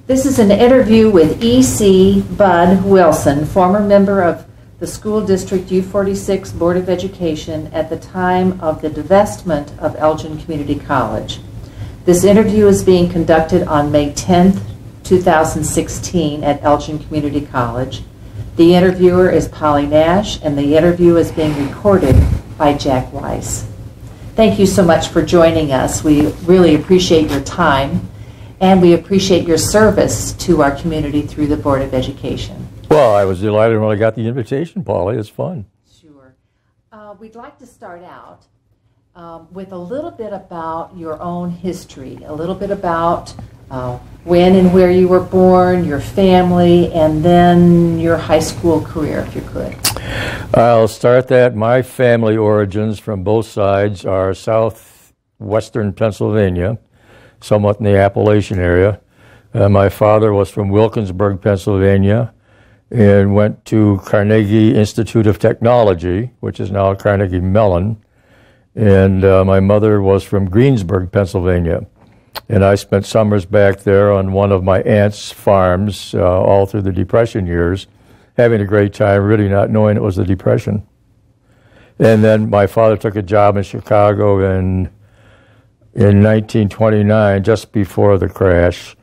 This is an interview with E.C. Bud Wilson, former member of the School District U46 Board of Education at the time of the divestment of Elgin Community College. This interview is being conducted on May 10th, 2016 at Elgin Community College. The interviewer is Polly Nash, and the interview is being recorded by Jack Weiss. Thank you so much for joining us. We really appreciate your time, and we appreciate your service to our community through the Board of Education. Well, I was delighted when I got the invitation, Polly. It's fun. Sure. We'd like to start out with a little bit about your own history, a little bit about when and where you were born, your family, and then your high school career, if you could. I'll start that. My family origins from both sides are southwestern Pennsylvania, somewhat in the Appalachian area. My father was from Wilkinsburg, Pennsylvania, and went to Carnegie Institute of Technology, which is now Carnegie Mellon. And my mother was from Greensburg, Pennsylvania. And I spent summers back there on one of my aunt's farms all through the Depression years, having a great time, really not knowing it was the Depression. And then my father took a job in Chicago in 1929, just before the crash.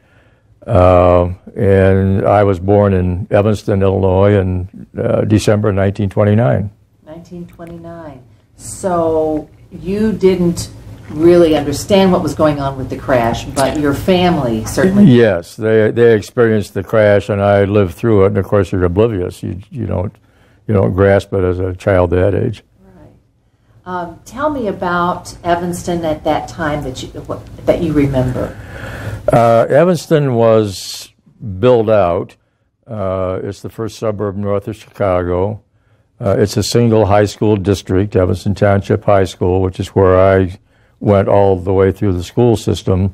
And I was born in Evanston, Illinois in December 1929. 1929. So you didn't really understand what was going on with the crash, but your family certainly. Yes, they experienced the crash, and I lived through it. And of course, you're oblivious. You don't grasp it as a child that age. Right. Tell me about Evanston at that time that you remember. Evanston was built out. It's the first suburb north of Chicago. It's a single high school district, Evanston Township High School, which is where I went all the way through the school system.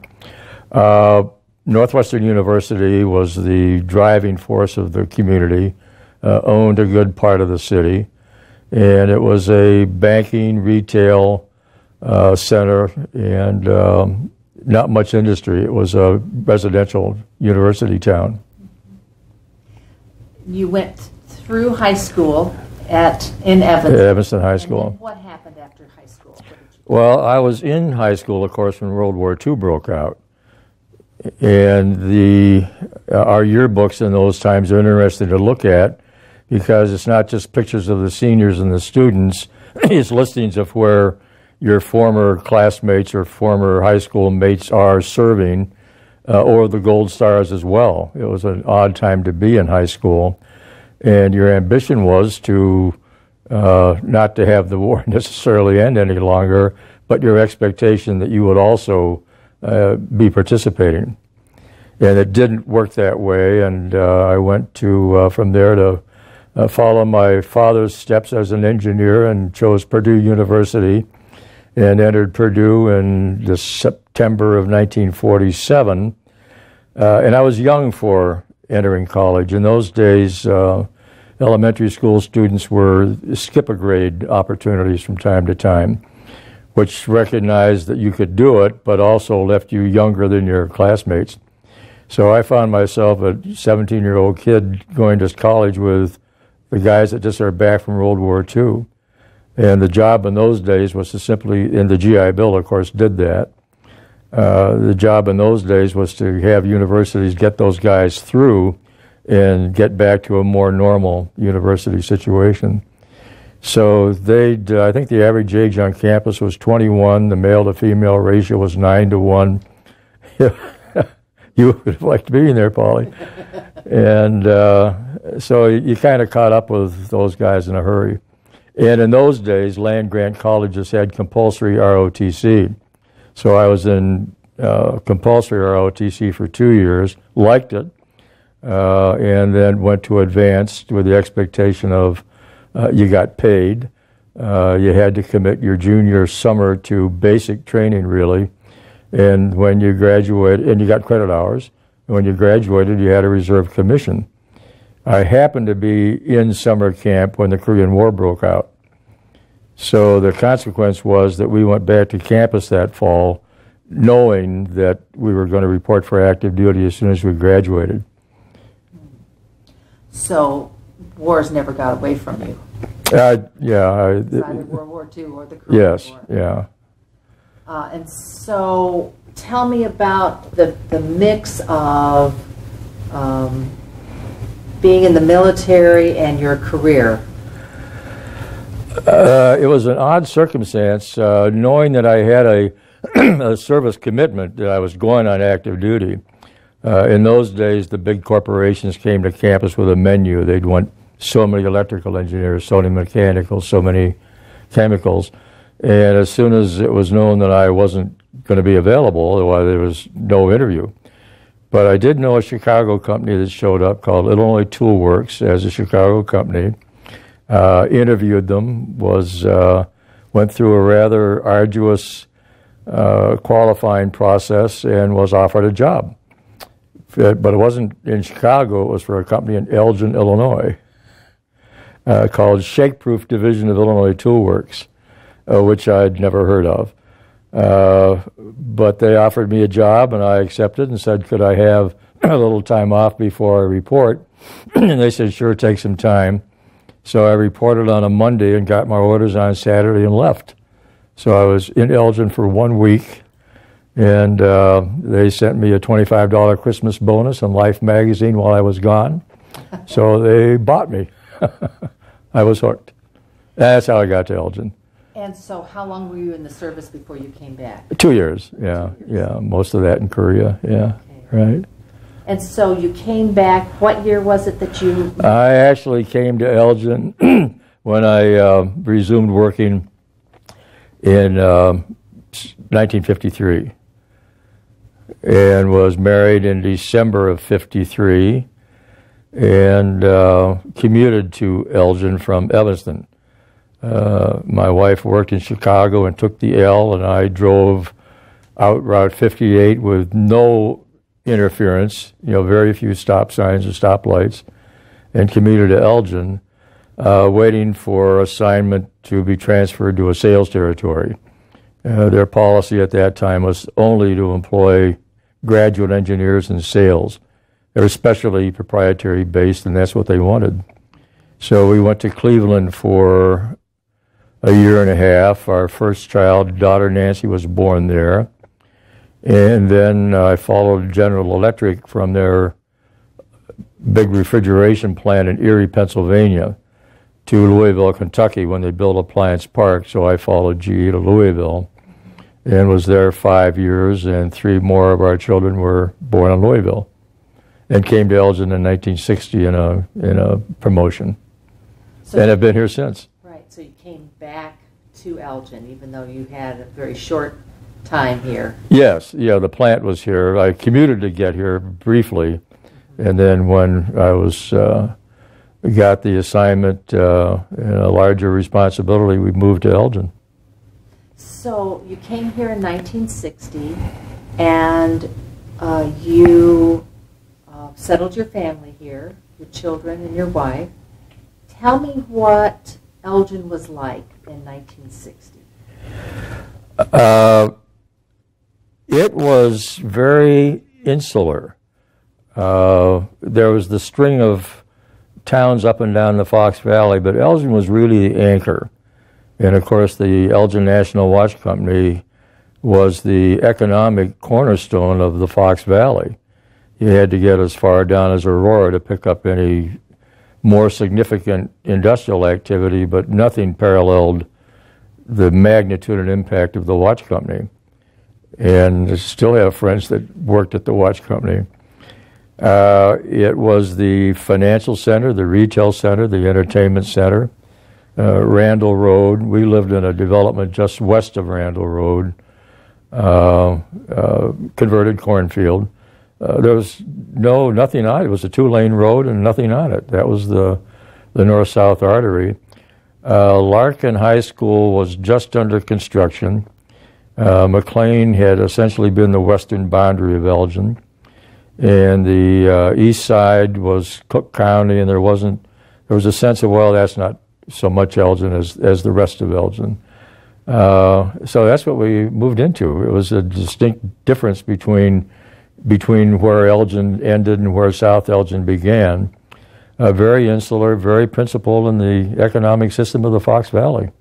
Northwestern University was the driving force of the community, owned a good part of the city, and it was a banking, retail center, and not much industry. It was a residential university town. You went through high school in Evanston. Evanston High School. And then what happened after high school? Well, I was in high school, of course, when World War II broke out. And our yearbooks in those times are interesting to look at because it's not just pictures of the seniors and the students, it's listings of where your former classmates or former high school mates are serving, or the Gold Stars as well. It was an odd time to be in high school. And your ambition was to not to have the war necessarily end any longer, but your expectation that you would also be participating. And it didn't work that way, and I went to from there to follow my father's steps as an engineer and chose Purdue University and entered Purdue in the September of 1947. And I was young for entering college. In those days, elementary school students were skip-a-grade opportunities from time to time, which recognized that you could do it, but also left you younger than your classmates. So I found myself a 17-year-old kid going to college with the guys that just are back from World War II. And the job in those days was to simply, and the GI Bill, of course, did that. The job in those days was to have universities get those guys through and get back to a more normal university situation. So I think the average age on campus was 21. The male to female ratio was 9-1. You would have liked being there, Polly. And so you kind of caught up with those guys in a hurry. And in those days, land-grant colleges had compulsory ROTC. So I was in compulsory ROTC for 2 years, liked it, and then went to advanced with the expectation of you got paid. You had to commit your junior summer to basic training, really. And when you graduated, and you got credit hours, and when you graduated, you had a reserve commission. I happened to be in summer camp when the Korean War broke out. So the consequence was that we went back to campus that fall knowing that we were going to report for active duty as soon as we graduated. So wars never got away from you? Yeah. It's either World War II or the Korean Yes, War. yeah. And so tell me about the mix of being in the military and your career. It was an odd circumstance, knowing that I had a service commitment, that I was going on active duty. In those days, the big corporations came to campus with a menu. They'd want so many electrical engineers, so many mechanical, so many chemicals. And as soon as it was known that I wasn't going to be available, otherwise there was no interview. But I did know a Chicago company that showed up called Illinois Tool Works as a Chicago company. Interviewed them, went through a rather arduous qualifying process and was offered a job. But it wasn't in Chicago, it was for a company in Elgin, Illinois, called Shakeproof Division of Illinois Tool Works, which I'd never heard of. But they offered me a job, and I accepted and said, could I have a little time off before I report? And they said, sure, take some time. So I reported on a Monday and got my orders on Saturday and left. So I was in Elgin for 1 week, and they sent me a $25 Christmas bonus on Life magazine while I was gone. So they bought me. I was hooked. That's how I got to Elgin. And so how long were you in the service before you came back? 2 years, yeah, 2 years. Yeah, most of that in Korea, yeah, okay. Right. And so you came back, what year was it that you... I actually came to Elgin when I resumed working in 1953 and was married in December of 53 and commuted to Elgin from Evanston. My wife worked in Chicago and took the L, and I drove out Route 58 with no interference, very few stop signs or stoplights, and commuted to Elgin, waiting for assignment to be transferred to a sales territory. Their policy at that time was only to employ graduate engineers in sales. They were specialty proprietary based, and that's what they wanted. So we went to Cleveland for a year and a half. Our first child, daughter Nancy, was born there. And then I followed General Electric from their big refrigeration plant in Erie, Pennsylvania, to Louisville, Kentucky, when they built Appliance Park. So I followed GE to Louisville and was there 5 years, and 3 more of our children were born in Louisville, and came to Elgin in 1960 in a promotion, and have been here since. Right, so you came back to Elgin, even though you had a very short time here. Yes, yeah, the plant was here. I commuted to get here briefly, and then when I was got the assignment and a larger responsibility, we moved to Elgin. So you came here in 1960, and you settled your family here, your children and your wife. Tell me what Elgin was like in 1960. It was very insular. There was the string of towns up and down the Fox Valley, but Elgin was really the anchor. And of course, the Elgin National Watch Company was the economic cornerstone of the Fox Valley. You had to get as far down as Aurora to pick up any more significant industrial activity, but nothing paralleled the magnitude and impact of the watch company. And I still have friends that worked at the watch company. It was the financial center, the retail center, the entertainment center. Randall Road, we lived in a development just west of Randall Road, converted cornfield. There was nothing on it. It was a 2-lane road and nothing on it. That was the north-south artery. Larkin High School was just under construction. McLean had essentially been the western boundary of Elgin, and the east side was Cook County, and there was a sense of, well, that's not so much Elgin as the rest of Elgin. So that's what we moved into. It was a distinct difference between where Elgin ended and where South Elgin began. Very insular, very principled in the economic system of the Fox Valley.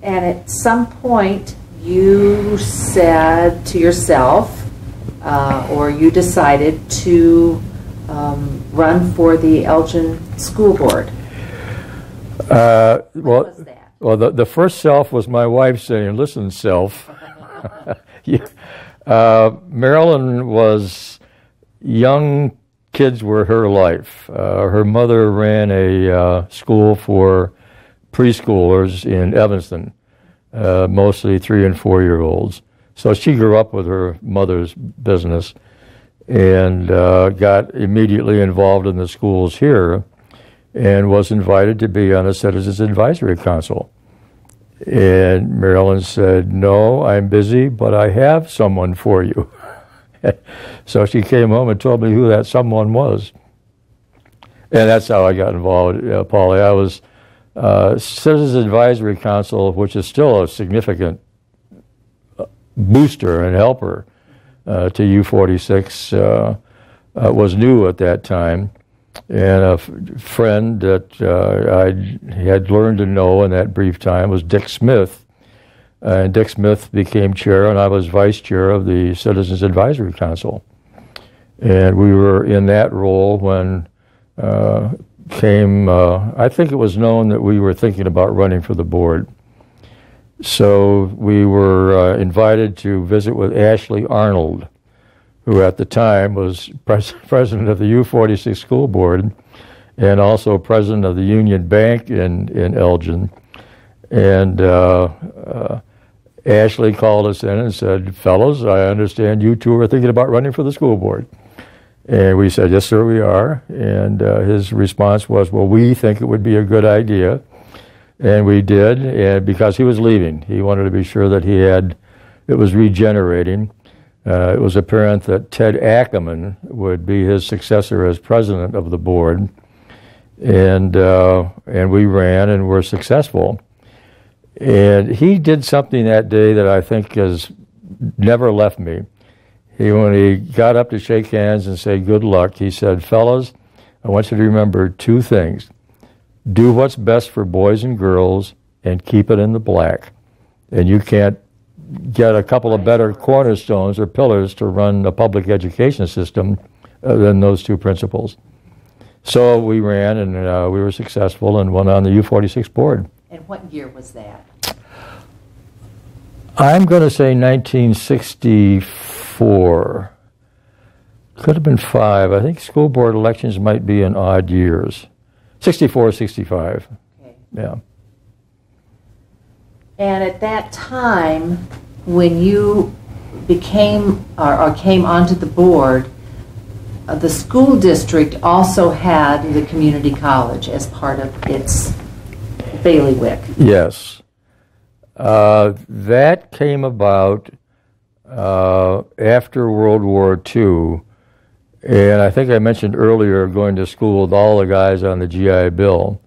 And at some point, you said to yourself, or you decided to run for the Elgin School Board. What was that? Well, the first self was my wife saying, "Listen, self." Marilyn was, young kids were her life. Her mother ran a school for preschoolers in Evanston, mostly 3- and 4-year-olds. So she grew up with her mother's business and got immediately involved in the schools here and was invited to be on a Citizens Advisory Council. And Marilyn said, "No, I'm busy, but I have someone for you." So she came home and told me who that someone was. And that's how I got involved, Paulie. I was Citizens Advisory Council, which is still a significant booster and helper to U46, was new at that time. And a friend that I had learned to know in that brief time was Dick Smith. And Dick Smith became chair, and I was vice chair of the Citizens Advisory Council. And we were in that role when I think it was known that we were thinking about running for the board. So we were invited to visit with Ashley Arnold, who at the time was president of the U46 School Board and also president of the Union Bank in Elgin. And Ashley called us in and said, "Fellows, I understand you two are thinking about running for the school board." And we said, "Yes, sir, we are." And his response was, "Well, we think it would be a good idea." And we did, and because he was leaving. He wanted to be sure that it was regenerating. It was apparent that Ted Ackerman would be his successor as president of the board. And we ran and were successful. And he did something that day that I think has never left me. When he got up to shake hands and say good luck, he said, "Fellas, I want you to remember 2 things. Do what's best for boys and girls and keep it in the black. And you can't get a couple of better cornerstones or pillars to run a public education system than those 2 principles." So we ran, and we were successful and went on the U46 board. And what year was that? I'm going to say 1964. Could have been 5. I think school board elections might be in odd years. 64, 65. Okay. Yeah. And at that time, when you became or came onto the board, the school district also had the community college as part of its bailiwick. Yes. That came about after World War II, and I think I mentioned earlier going to school with all the guys on the GI Bill,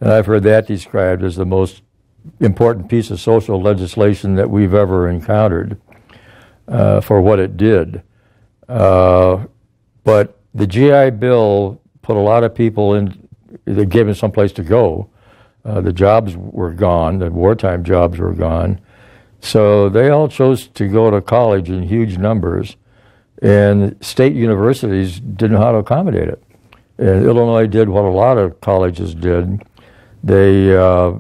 and I've heard that described as the most important piece of social legislation that we've ever encountered for what it did. But the GI Bill put a lot of people in, it gave them someplace to go. The jobs were gone, the wartime jobs were gone. So they all chose to go to college in huge numbers, and state universities didn't know how to accommodate it. And Illinois did what a lot of colleges did. They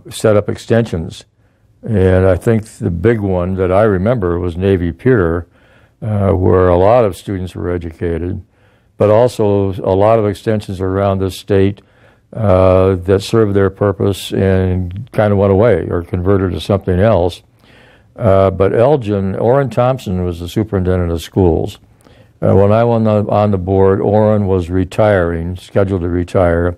set up extensions. And I think the big one that I remember was Navy Pier, where a lot of students were educated, but also a lot of extensions around the state that served their purpose and kind of went away or converted to something else. But Elgin, Orrin Thompson was the superintendent of schools. When I went on the board, Orrin was retiring, scheduled to retire.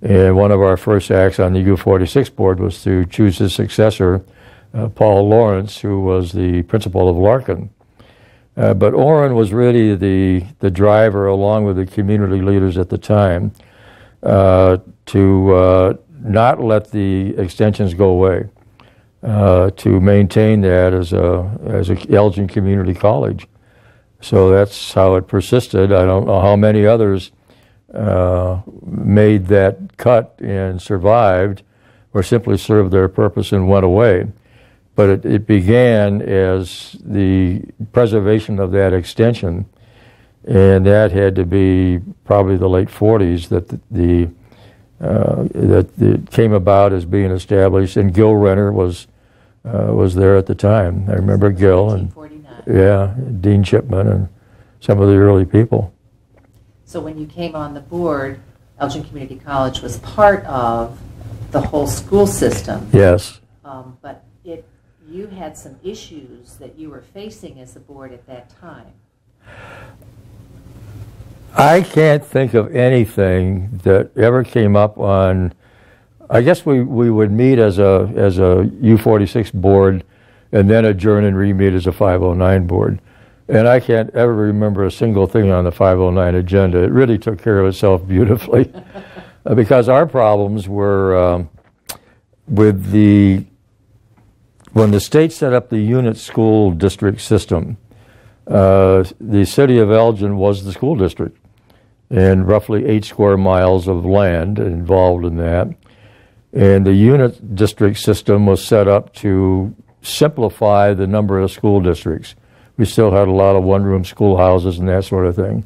And one of our first acts on the U46 board was to choose his successor, Paul Lawrence, who was the principal of Larkin. But Orrin was really the driver, along with the community leaders at the time, to not let the extensions go away, to maintain that as a Elgin Community College. So that's how it persisted. I don't know how many others made that cut and survived, or simply served their purpose and went away. But it began as the preservation of that extension, and that had to be probably the late 40s that that it came about as being established. And Gil Renner was there at the time. I remember Gil and Dean Chipman and some of the early people. So when you came on the board, Elgin Community College was part of the whole school system. Yes. But you had some issues that you were facing as a board at that time. I can't think of anything that ever came up on. I guess we would meet as a U46 board and then adjourn and re-meet as a 509 board. And I can't ever remember a single thing on the 509 agenda. It really took care of itself beautifully. Because our problems were when the state set up the unit school district system, the city of Elgin was the school district, and roughly 8 square miles of land involved in that. And the unit district system was set up to simplify the number of school districts. We still had a lot of one-room schoolhouses and that sort of thing.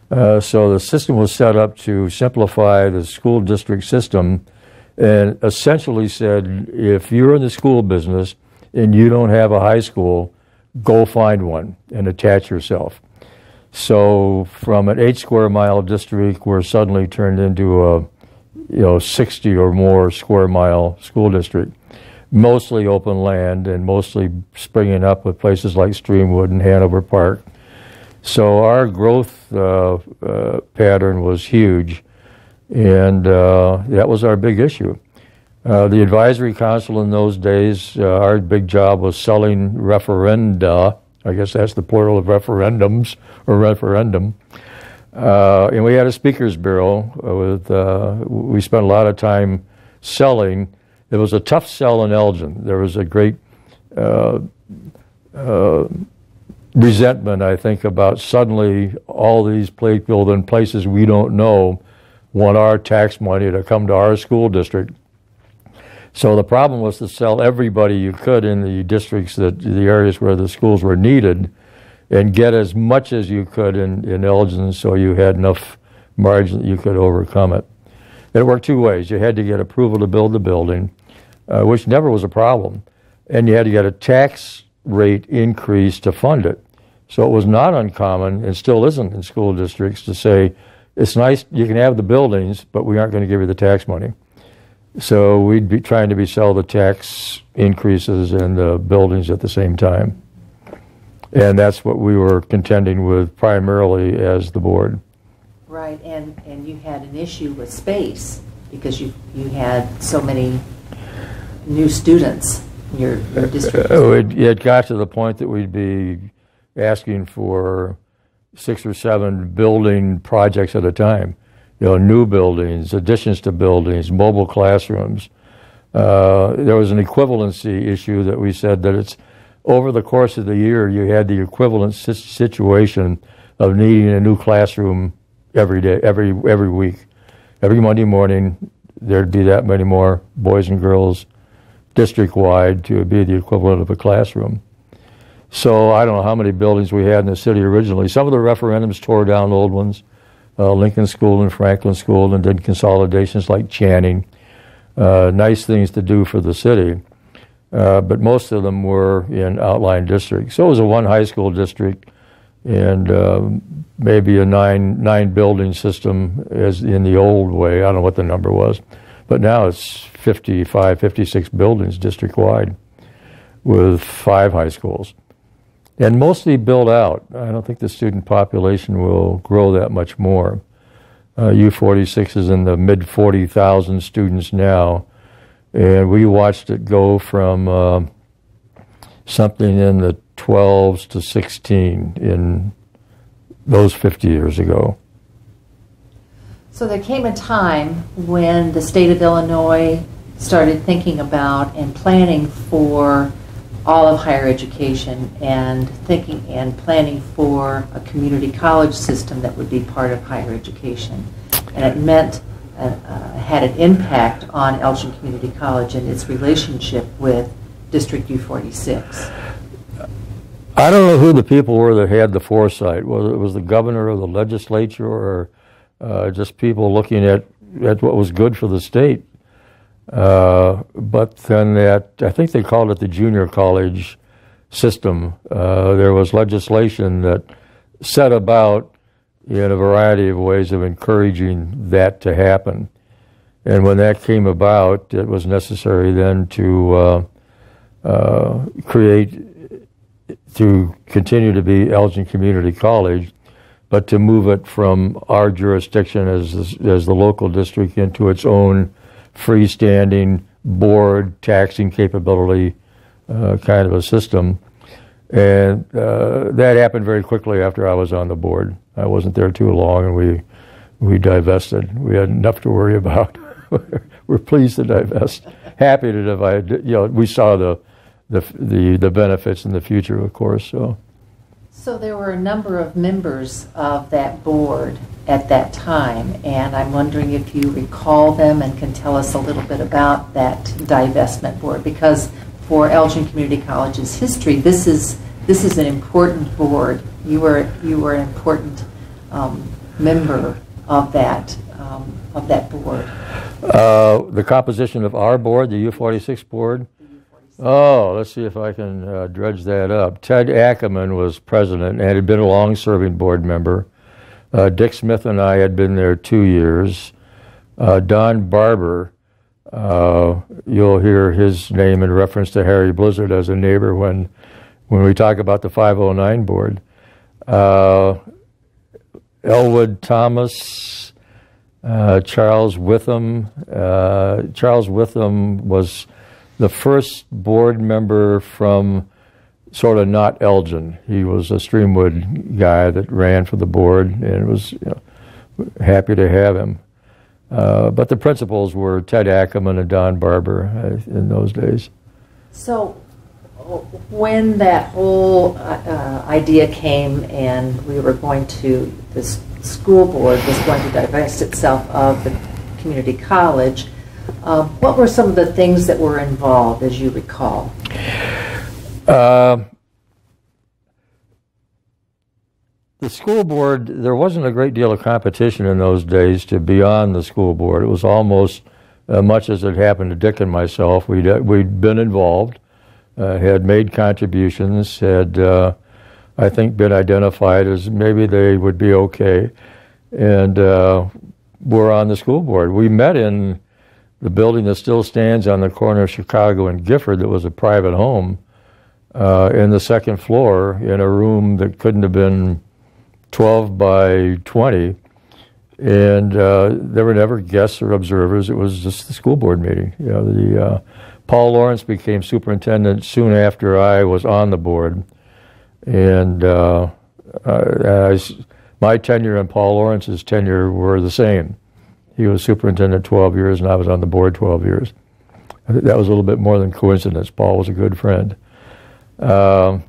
So the system was set up to simplify the school district system, and essentially said, if you're in the school business and you don't have a high school, go find one and attach yourself. So from an 8 square mile district, we're suddenly turned into a 60 or more square mile school district, mostly open land and mostly springing up with places like Streamwood and Hanover Park. So our growth pattern was huge, and that was our big issue. The advisory council in those days, our big job was selling referenda. I guess that's the plural of referendums or referendum. And we had a speakers bureau we spent a lot of time selling. It was a tough sell in Elgin. There was a great resentment, I think, about suddenly all these people in places we don't know want our tax money to come to our school district. So the problem was to sell everybody you could in the districts, the areas where the schools were needed, and get as much as you could in Elgin so you had enough margin that you could overcome it. It worked two ways. You had to get approval to build the building, which never was a problem, and you had to get a tax rate increase to fund it. So it was not uncommon, and still isn't in school districts, to say, it's nice, you can have the buildings, but we aren't going to give you the tax money. So we'd be trying to sell the tax increases and the buildings at the same time. And that's what we were contending with primarily as the board. Right, and you had an issue with space because you had so many new students in your district. It got to the point that we'd be asking for 6 or 7 building projects at a time. New buildings, additions to buildings, mobile classrooms. There was an equivalency issue that we said that it's over the course of the year you had the equivalent situation of needing a new classroom every day, every week. Every Monday morning there'd be that many more boys and girls district-wide to be the equivalent of a classroom. So I don't know how many buildings we had in the city originally. Some of the referendums tore down old ones. Lincoln School and Franklin School, and did consolidations like Channing. Nice things to do for the city. But most of them were in outlying districts. So it was a 1 high school district and maybe a nine building system as in the old way. I don't know what the number was. But now it's 55, 56 buildings district-wide with 5 high schools. And mostly built out. I don't think the student population will grow that much more. U46 is in the mid 40,000 students now, and we watched it go from something in the 12s to 16 in those 50 years ago. So there came a time when the state of Illinois started thinking about and planning for all of higher education and thinking and planning for a community college system that would be part of higher education. And it meant, had an impact on Elgin Community College and its relationship with District U46. I don't know who the people were that had the foresight, whether it was the governor or the legislature or just people looking at what was good for the state. But then I think they called it the junior college system. There was legislation that set about in a variety of ways of encouraging that to happen. And when that came about, it was necessary then to continue to be Elgin Community College, but to move it from our jurisdiction as the local district into its own freestanding board, taxing capability kind of a system. And that happened very quickly after I was on the board. I wasn't there too long, and we divested. We had enough to worry about. We're pleased to divest. Happy to divide. We saw the benefits in the future, of course. So there were a number of members of that board at that time, and I'm wondering if you recall them and can tell us a little bit about that divestment board, because for Elgin Community College's history, this is an important board. You were an important member of that board. The composition of our board, the U46 board. Oh, let's see if I can dredge that up. Ted Ackerman was president and had been a long-serving board member. Dick Smith and I had been there 2 years. Don Barber, you'll hear his name in reference to Harry Blizzard as a neighbor when we talk about the 509 board. Elwood Thomas, Charles Witham. Charles Witham was the first board member from sort of not Elgin. He was a Streamwood guy that ran for the board, and was happy to have him. But the principals were Ted Ackerman and Don Barber in those days. So when that whole idea came and this school board was going to divest itself of the community college, what were some of the things that were involved, as you recall? The school board, there wasn't a great deal of competition in those days to be on the school board. It was almost much as it happened to Dick and myself. We'd been involved, had made contributions, had, I think, been identified as maybe they would be okay, and were on the school board. We met in the building that still stands on the corner of Chicago and Gifford that was a private home in the second floor in a room that couldn't have been 12 by 20. And there were never guests or observers. It was just the school board meeting. Paul Lawrence became superintendent soon after I was on the board. And my tenure and Paul Lawrence's tenure were the same. He was superintendent 12 years, and I was on the board 12 years. I think that was a little bit more than coincidence. Paul was a good friend. But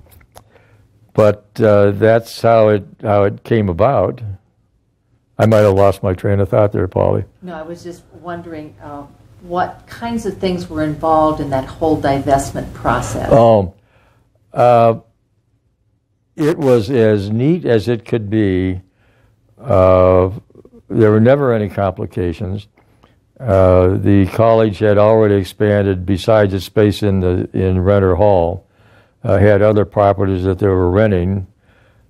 that's how it came about. I might have lost my train of thought there, Polly. No, I was just wondering what kinds of things were involved in that whole divestment process. It was as neat as it could be. There were never any complications. The college had already expanded, besides its space in Renner Hall, had other properties that they were renting,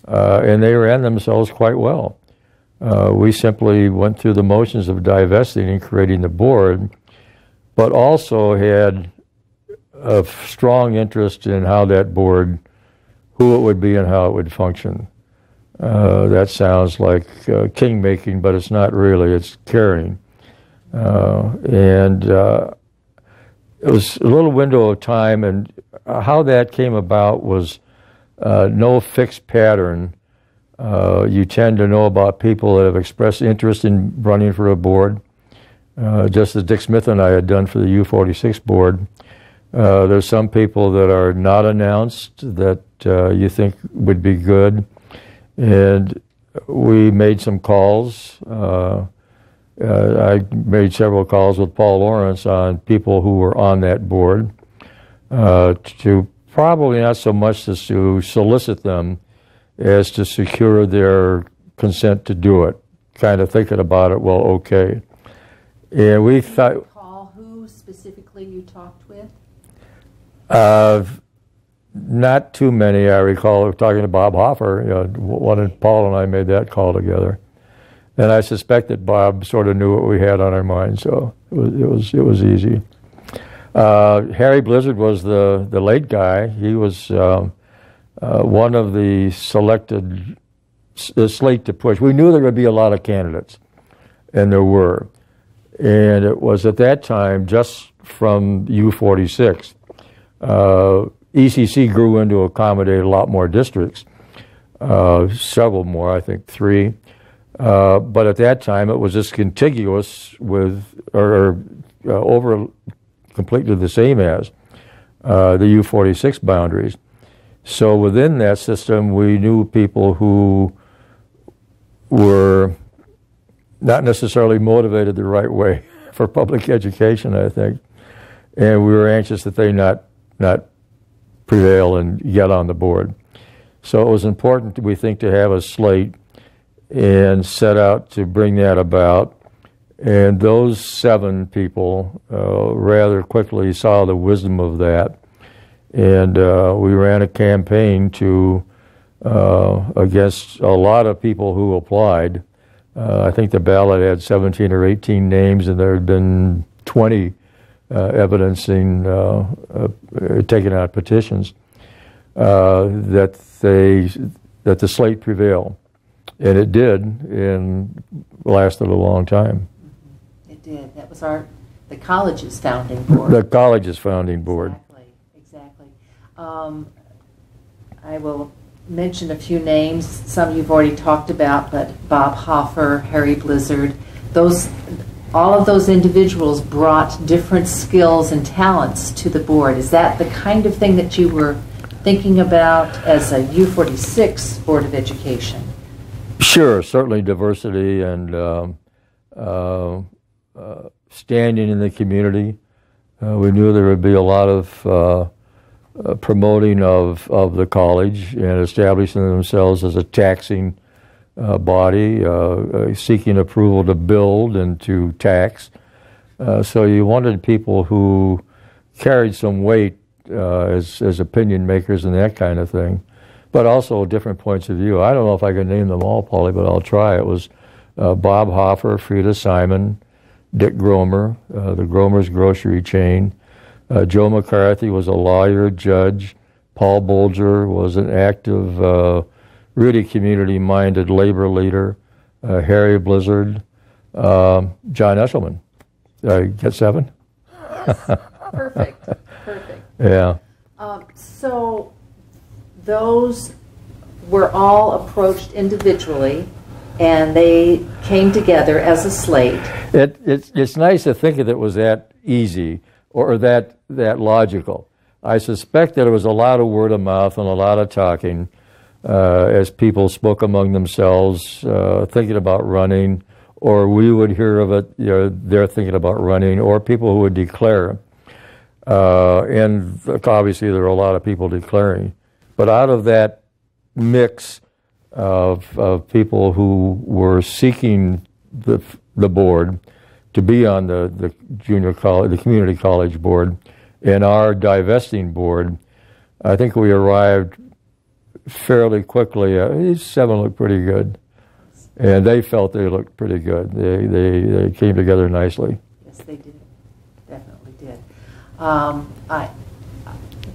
and they ran themselves quite well. We simply went through the motions of divesting and creating the board, but also had a strong interest in how that board, who it would be and how it would function. That sounds like king-making, but it's not really. It's caring. And it was a little window of time, and how that came about was no fixed pattern You tend to know about people that have expressed interest in running for a board, just as Dick Smith and I had done for the U46 board. There's some people that are not announced that you think would be good, and we made some calls. I made several calls with Paul Lawrence on people who were on that board, to probably not so much as to solicit them as to secure their consent to do it, kind of thinking about it, well, okay. And we thought... Recall who specifically you talked with? Not too many. I recall talking to Bob Hoffer. Paul and I made that call together, and I suspect that Bob sort of knew what we had on our minds, so it was easy. Harry Blizzard was the late guy. He was one of the selected slate to push. We knew there would be a lot of candidates, and there were, and it was at that time just from U46. ECC grew into accommodate a lot more districts, several more, I think 3. But at that time, it was just contiguous with, or over completely the same as the U46 boundaries. So within that system, we knew people who were not necessarily motivated the right way for public education, I think, and we were anxious that they not prevail and get on the board. So it was important, we think, to have a slate and set out to bring that about. And those 7 people rather quickly saw the wisdom of that. And we ran a campaign to against a lot of people who applied. I think the ballot had 17 or 18 names, and there had been 20 evidencing, taking out petitions, that the slate prevail. And it did, and lasted a long time. It did. That was the college's founding board. The college's founding board. Exactly. I will mention a few names. Some you've already talked about, but Bob Hoffer, Harry Blizzard, all of those individuals brought different skills and talents to the board. Is that the kind of thing that you were thinking about as a U46 Board of Education? Sure, certainly diversity and standing in the community. We knew there would be a lot of promoting of the college and establishing themselves as a taxing body, seeking approval to build and to tax. So you wanted people who carried some weight as opinion makers and that kind of thing, but also different points of view. I don't know if I can name them all, Paulie, but I'll try. It was Bob Hoffer, Frida Simon, Dick Gromer, the Gromer's grocery chain. Joe McCarthy was a lawyer, judge. Paul Bolger was an active, really community-minded labor leader. Harry Blizzard, John Eshelman. Did I get 7? Perfect. Yeah. So those were all approached individually, and they came together as a slate. It's nice to think that it was that easy or that logical. I suspect that it was a lot of word of mouth and a lot of talking as people spoke among themselves, thinking about running, or we would hear of it, they're thinking about running, or people who would declare. And obviously there are a lot of people declaring. But out of that mix of people who were seeking the board to be on the junior college, the community college board, and our divesting board, I think we arrived fairly quickly. These 7 looked pretty good, and they felt they looked pretty good. They came together nicely. Yes, they did. Definitely did.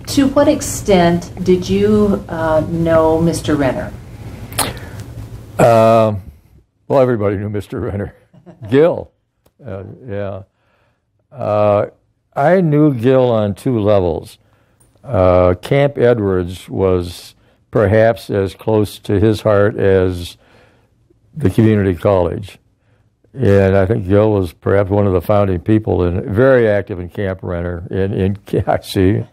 To what extent did you know Mr. Renner? Well, everybody knew Mr. Renner. Gil. Yeah. I knew Gil on 2 levels. Camp Edwards was perhaps as close to his heart as the community college. And I think Gil was perhaps one of the founding people and very active in Camp Renner, in I see,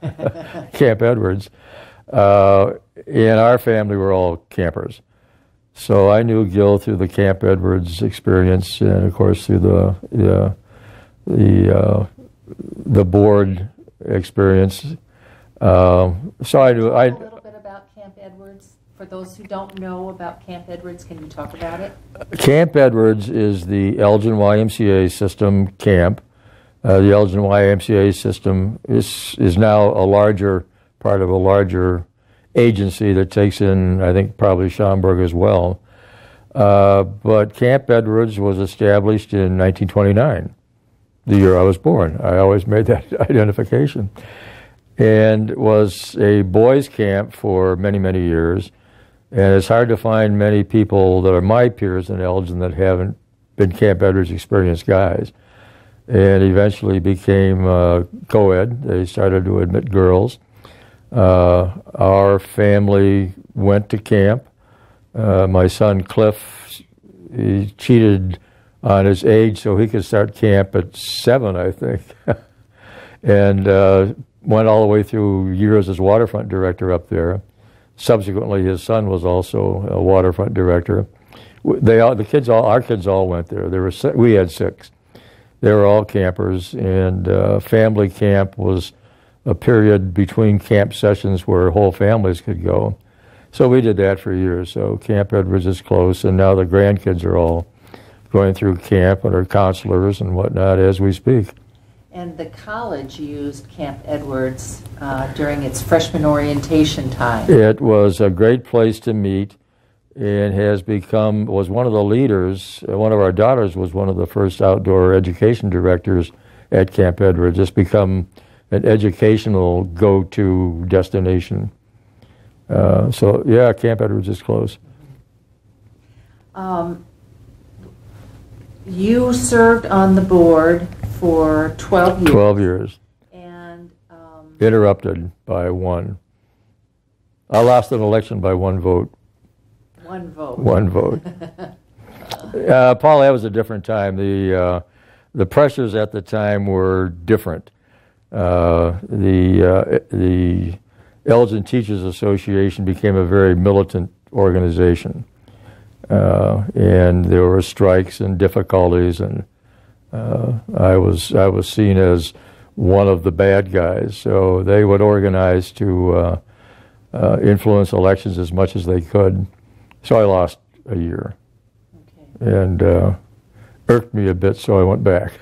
Camp Edwards. And our family were all campers. So I knew Gil through the Camp Edwards experience, and of course through the board experience. So I knew. A little bit about Camp Edwards. For those who don't know about Camp Edwards, can you talk about it? Camp Edwards is the Elgin YMCA system camp. The Elgin YMCA system is now a larger part of a larger agency that takes in, I think, probably Schaumburg as well. But Camp Edwards was established in 1929, the year I was born. I always made that identification. And was a boys' camp for many, many years. And it's hard to find many people that are my peers in Elgin that haven't been Camp Edwards experienced guys. And eventually became co-ed. They started to admit girls. Our family went to camp. My son Cliff, he cheated on his age so he could start camp at 7, I think. And went all the way through years as waterfront director up there. Subsequently, his son was also a waterfront director. Our kids all went there. We had 6. They were all campers, and family camp was a period between camp sessions where whole families could go. So we did that for years. So Camp Edwards is close, and now the grandkids are all going through camp and are counselors and whatnot as we speak. And the college used Camp Edwards during its freshman orientation time. It was a great place to meet, and was one of the leaders. One of our daughters was one of the first outdoor education directors at Camp Edwards. It's become an educational go-to destination. So yeah, Camp Edwards is close. You served on the board for 12 years. 12 years. And interrupted by 1. I lost an election by 1 vote. 1 vote. 1 vote. Paul, that was a different time. The pressures at the time were different. The Elgin Teachers Association became a very militant organization. And there were strikes and difficulties, and I was seen as one of the bad guys. So they would organize to influence elections as much as they could. So I lost a year, and irked me a bit. So I went back.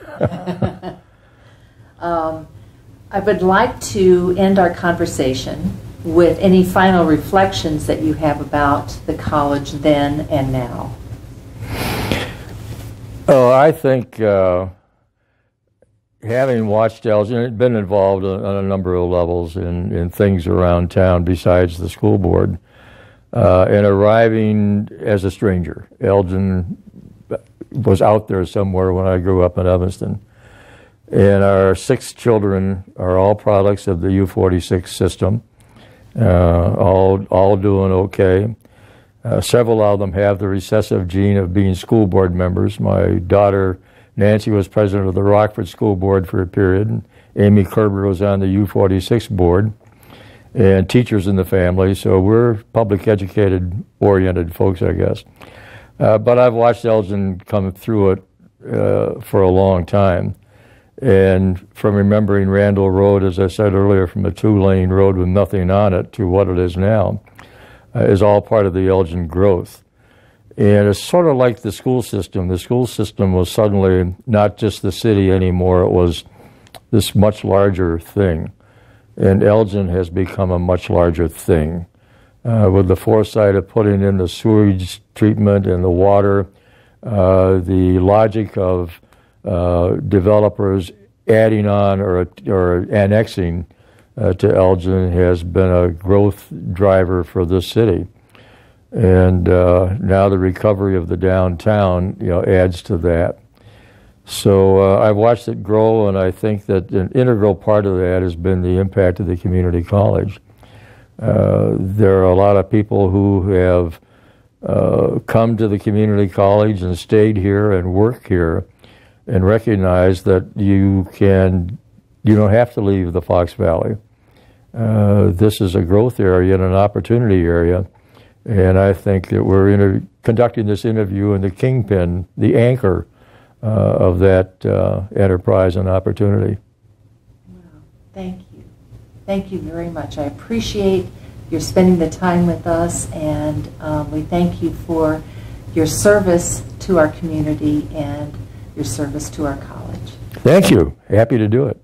I would like to end our conversation with any final reflections that you have about the college then and now. Oh, I think having watched Elgin, been involved on a number of levels in things around town besides the school board, and arriving as a stranger. Elgin was out there somewhere when I grew up in Evanston. And our 6 children are all products of the U46 system, all doing okay. Several of them have the recessive gene of being school board members. My daughter, Nancy, was president of the Rockford School Board for a period, and Amy Kerber was on the U46 board, and teachers in the family, so we're public educated oriented folks, I guess. But I've watched Elgin come through it for a long time. And from remembering Randall Road, as I said earlier, from a 2-lane road with nothing on it to what it is now, is all part of the Elgin growth. And it's sort of like the school system. The school system was suddenly not just the city anymore. It was this much larger thing. And Elgin has become a much larger thing. With the foresight of putting in the sewage treatment and the water, the logic of developers adding on or annexing to Elgin has been a growth driver for this city. And now the recovery of the downtown, adds to that. So I've watched it grow, and I think that an integral part of that has been the impact of the community college. There are a lot of people who have come to the community college and stayed here and work here and recognize that you don't have to leave the Fox Valley. This is a growth area and an opportunity area, and I think that we're conducting this interview in the kingpin, the anchor of that enterprise and opportunity. Wow. Thank you. Thank you very much. I appreciate your spending the time with us, and we thank you for your service to our community and your service to our college. Thank you. Happy to do it.